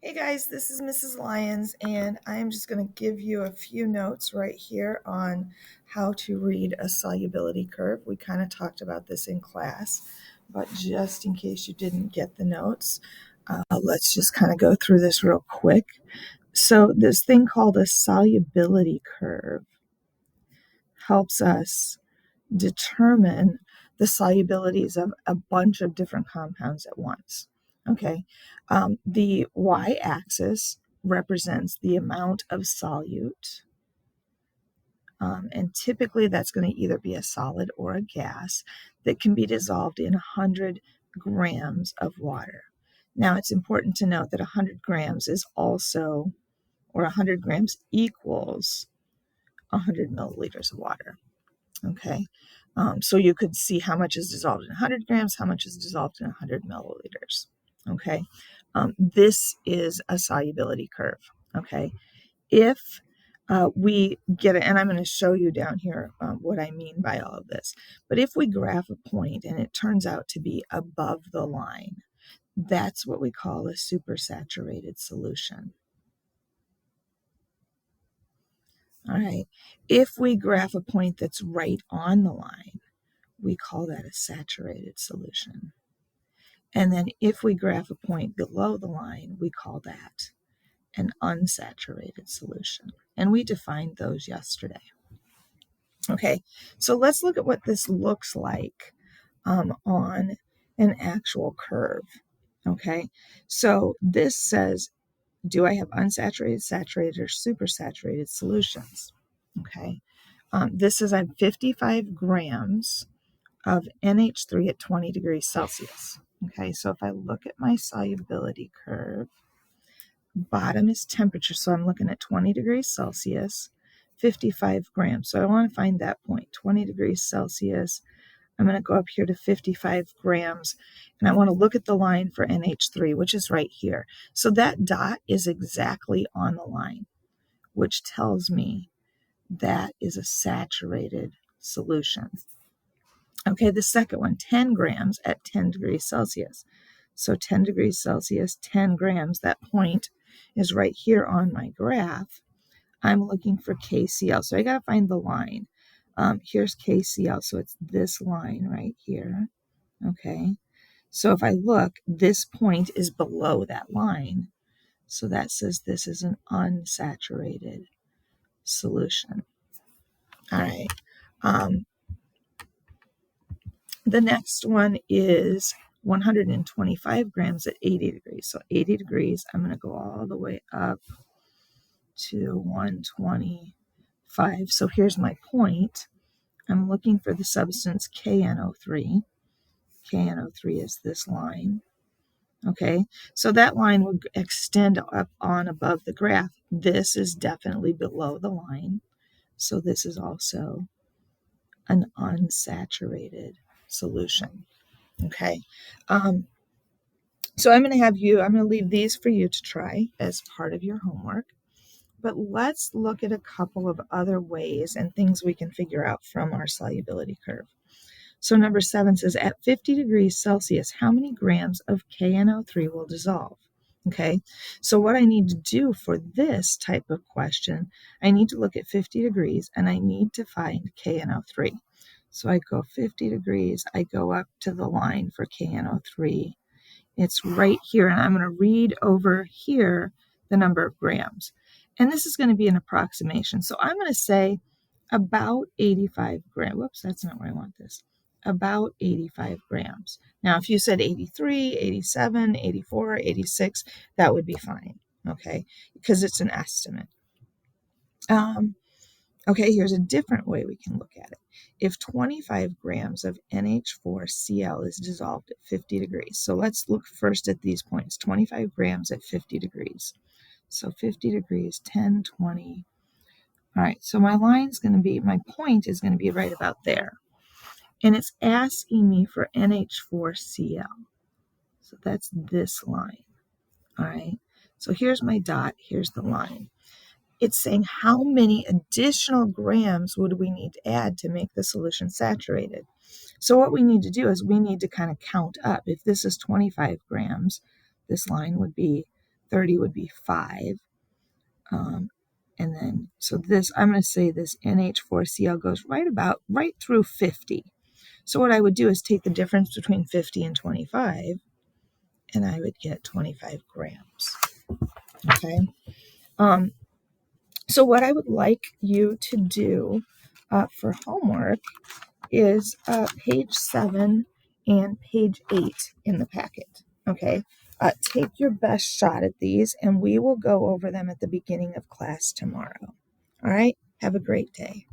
Hey guys, this is Mrs. Lyons, and I'm just going to give you a few notes right here on how to read a solubility curve. We kind of talked about this in class, but just in case you didn't get the notes, let's just kind of go through this real quick. So, this thing called a solubility curve helps us determine the solubilities of a bunch of different compounds at once. Okay, the y-axis represents the amount of solute, and typically that's going to either be a solid or a gas that can be dissolved in 100 grams of water. Now, it's important to note that 100 grams is also, or 100 grams equals 100 milliliters of water. Okay, so you could see how much is dissolved in 100 grams, how much is dissolved in 100 milliliters. Okay, this is a solubility curve. Okay, if we get it, and I'm going to show you down here what I mean by all of this, but if we graph a point and it turns out to be above the line, that's what we call a supersaturated solution. All right, if we graph a point that's right on the line, we call that a saturated solution. And then if we graph a point below the line, we call that an unsaturated solution. And we defined those yesterday. Okay, so let's look at what this looks like on an actual curve. Okay, so this says, do I have unsaturated, saturated, or supersaturated solutions? Okay, this is I have 55 grams of NH3 at 20 degrees Celsius. Okay, so if I look at my solubility curve, bottom is temperature, so I'm looking at 20 degrees Celsius, 55 grams. So I want to find that point, 20 degrees Celsius. I'm going to go up here to 55 grams, and I want to look at the line for NH3, which is right here. So that dot is exactly on the line, which tells me that is a saturated solution. Okay, the second one, 10 grams at 10 degrees Celsius. So 10 degrees Celsius, 10 grams, that point is right here on my graph. I'm looking for KCl, so I got to find the line. Here's KCl, so it's this line right here. Okay, so if I look, this point is below that line. So that says this is an unsaturated solution. All right. The next one is 125 grams at 80 degrees. So 80 degrees, I'm going to go all the way up to 125. So here's my point. I'm looking for the substance KNO3. KNO3 is this line. Okay, so that line would extend up on above the graph. This is definitely below the line. So this is also an unsaturated solution. Okay, so I'm going to leave these for you to try as part of your homework. But let's look at a couple of other ways and things we can figure out from our solubility curve. So number 7 says, at 50 degrees Celsius, how many grams of KNO3 will dissolve? Okay, so what I need to do for this type of question, I need to look at 50 degrees and I need to find KNO3. So I go 50 degrees, I go up to the line for KNO3. It's right here, and I'm going to read over here the number of grams. And this is going to be an approximation. So I'm going to say about 85 grams. Whoops, that's not where I want this. About 85 grams. Now, if you said 83, 87, 84, 86, that would be fine, okay, because it's an estimate. Okay, here's a different way we can look at it. If 25 grams of NH4Cl is dissolved at 50 degrees, so let's look first at these points, 25 grams at 50 degrees. So 50 degrees, 10, 20. All right, so my point is going to be right about there. And it's asking me for NH4Cl. So that's this line. All right, so here's my dot, here's the line. It's saying how many additional grams would we need to add to make the solution saturated. So what we need to do is we need to kind of count up. If this is 25 grams, this line would be 30 would be 5. And then, so this, I'm going to say this NH4Cl goes right through 50. So what I would do is take the difference between 50 and 25, and I would get 25 grams. Okay. So what I would like you to do for homework is page 7 and page 8 in the packet. Okay. Take your best shot at these, and we will go over them at the beginning of class tomorrow. All right. Have a great day.